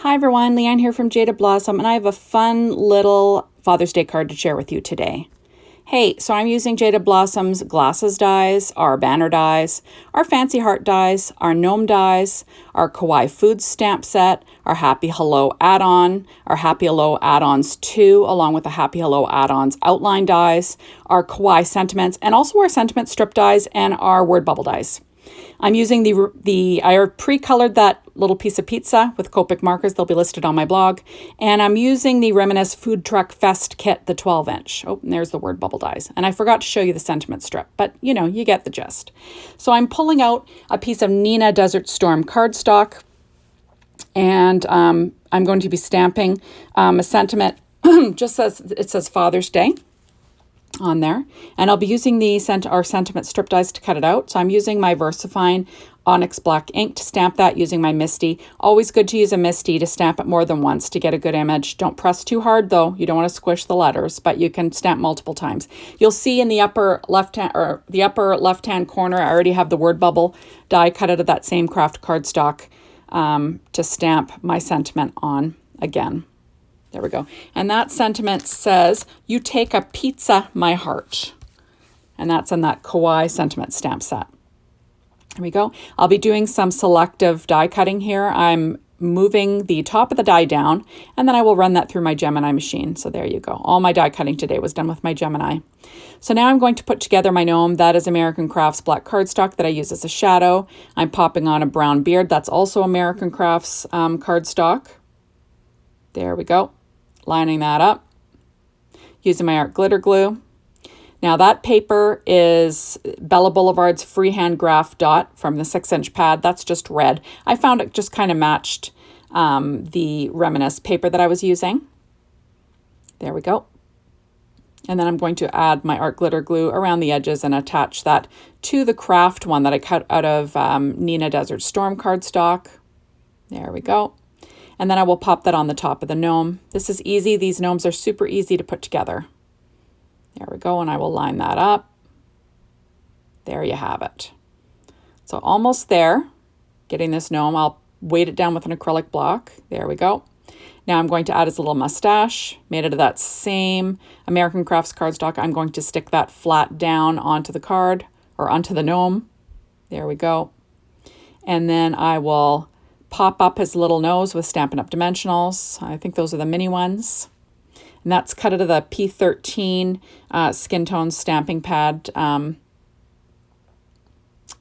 Hi everyone, Leanne here from Jaded Blossom, and I have a fun little Father's Day card to share with you today. Hey, so I'm using Jaded Blossom's glasses dies, our banner dies, our fancy heart dies, our gnome dies, our Kawaii Foods stamp set, our Happy Hello Add On, our Happy Hello Add Ons 2, along with the Happy Hello Add Ons outline dies, our Kawaii sentiments, and also our sentiment strip dies and our word bubble dies. I'm using I pre-colored that little piece of pizza with Copic markers. They'll be listed on my blog. And I'm using the Reminisce Food Truck Fest kit, the 12-inch. Oh, and there's the word bubble dies. And I forgot to show you the sentiment strip, but you know, you get the gist. So I'm pulling out a piece of Nina Desert Storm cardstock, and I'm going to be stamping a sentiment. It says Father's Day on there, and I'll be using our sentiment strip dies to cut it out. So I'm using my VersaFine Onyx black ink to stamp that using my Misty. Always good to use a Misty to stamp it more than once to get a good image. Don't press too hard though. You don't want to squish the letters, but you can stamp multiple times. You'll see in the upper left hand corner, I already have the word bubble die cut out of that same craft cardstock to stamp my sentiment on again. There we go. And that sentiment says, "You take a pizza, my heart." And that's in that Kawaii sentiment stamp set. There we go. I'll be doing some selective die cutting here. I'm moving the top of the die down, and then I will run that through my Gemini machine. So there you go. All my die cutting today was done with my Gemini. So now I'm going to put together my gnome. That is American Crafts black cardstock that I use as a shadow. I'm popping on a brown beard. That's also American Crafts cardstock. There we go. Lining that up, using my art glitter glue. Now that paper is Bella Boulevard's freehand graph dot from the 6-inch pad. That's just red. I found it just kind of matched the Reminisce paper that I was using. There we go. And then I'm going to add my art glitter glue around the edges and attach that to the craft one that I cut out of Nina Desert Storm cardstock. There we go. And then I will pop that on the top of the gnome. This is easy. These gnomes are super easy to put together. There we go. And I will line that up. There you have it. So almost there. Getting this gnome. I'll weight it down with an acrylic block. There we go. Now I'm going to add his little mustache. Made out of that same American Crafts cardstock. I'm going to stick that flat down onto the card or onto the gnome. There we go. And then I will pop up his little nose with Stampin' Up! Dimensionals. I think those are the mini ones. And that's cut out of the P13 skin tone stamping pad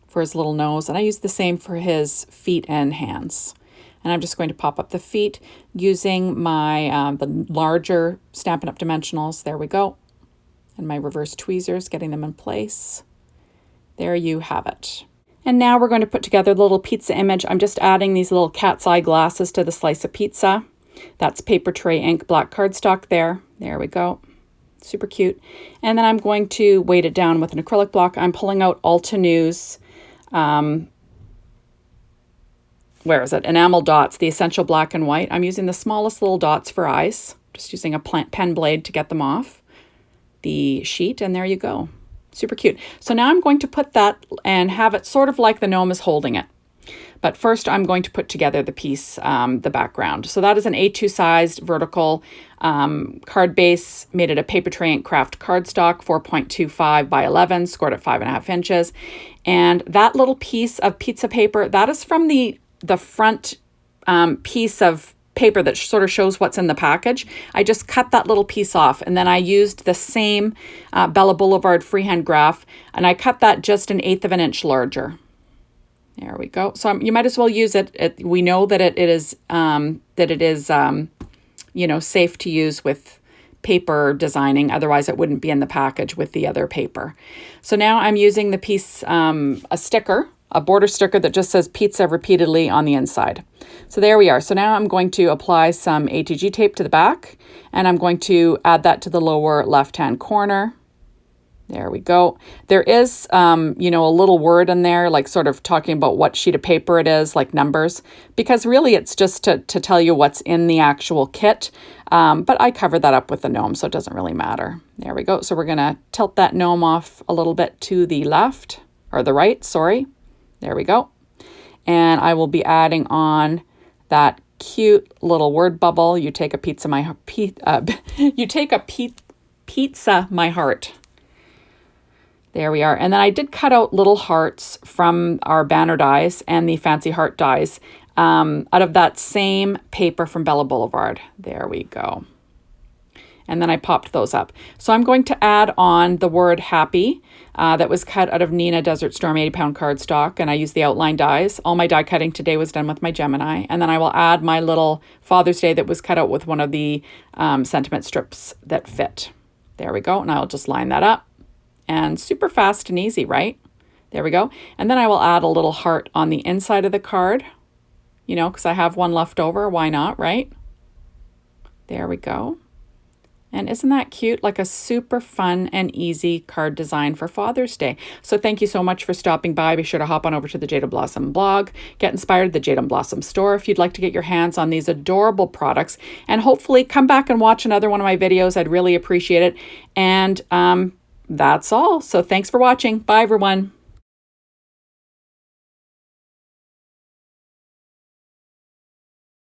for his little nose. And I use the same for his feet and hands. And I'm just going to pop up the feet using my the larger Stampin' Up! Dimensionals. There we go. And my reverse tweezers, getting them in place. There you have it. And now we're going to put together the little pizza image. I'm just adding these little cat's eye glasses to the slice of pizza. That's paper tray ink black cardstock there. There we go. Super cute. And then I'm going to weight it down with an acrylic block. I'm pulling out Alta News, where is it? Enamel dots, the essential black and white. I'm using the smallest little dots for eyes. Just using a pen blade to get them off the sheet. And there you go. Super cute. So now I'm going to put that and have it sort of like the gnome is holding it. But first I'm going to put together the piece, the background. So that is an A2 sized vertical card base made out of paper tray ink craft cardstock, 4.25 by 11, scored at 5.5 inches. And that little piece of pizza paper, that is from the front piece of paper that sort of shows what's in the package. I just cut that little piece off, and then I used the same Bella Boulevard freehand graph, and I cut that just 1/8 of an inch larger. There we go. So you might as well use it. We know that it is you know, safe to use with paper designing. Otherwise, it wouldn't be in the package with the other paper. So now I'm using the piece, a sticker, a border sticker that just says pizza repeatedly on the inside. So there we are. So now I'm going to apply some ATG tape to the back, and I'm going to add that to the lower left-hand corner. There we go. There is, you know, a little word in there, like sort of talking about what sheet of paper it is, like numbers, because really it's just to tell you what's in the actual kit. But I covered that up with the gnome, so it doesn't really matter. There we go. So we're going to tilt that gnome off a little bit to the left, or the right, sorry. There we go. And I will be adding on that cute little word bubble. You take a pizza, pizza, my heart. There we are. And then I did cut out little hearts from our banner dies and the fancy heart dies out of that same paper from Bella Boulevard. There we go. And then I popped those up. So I'm going to add on the word happy that was cut out of Nina Desert Storm 80-pound cardstock, and I used the outline dies. All my die cutting today was done with my Gemini. And then I will add my little Father's Day that was cut out with one of the sentiment strips that fit. There we go. And I'll just line that up. And super fast and easy, right? There we go. And then I will add a little heart on the inside of the card, you know, because I have one left over. Why not, right? There we go. And isn't that cute? Like a super fun and easy card design for Father's Day. So thank you so much for stopping by. Be sure to hop on over to the Jaded Blossom blog. Get inspired at the Jaded Blossom store if you'd like to get your hands on these adorable products. And hopefully come back and watch another one of my videos. I'd really appreciate it. And that's all. So thanks for watching. Bye, everyone.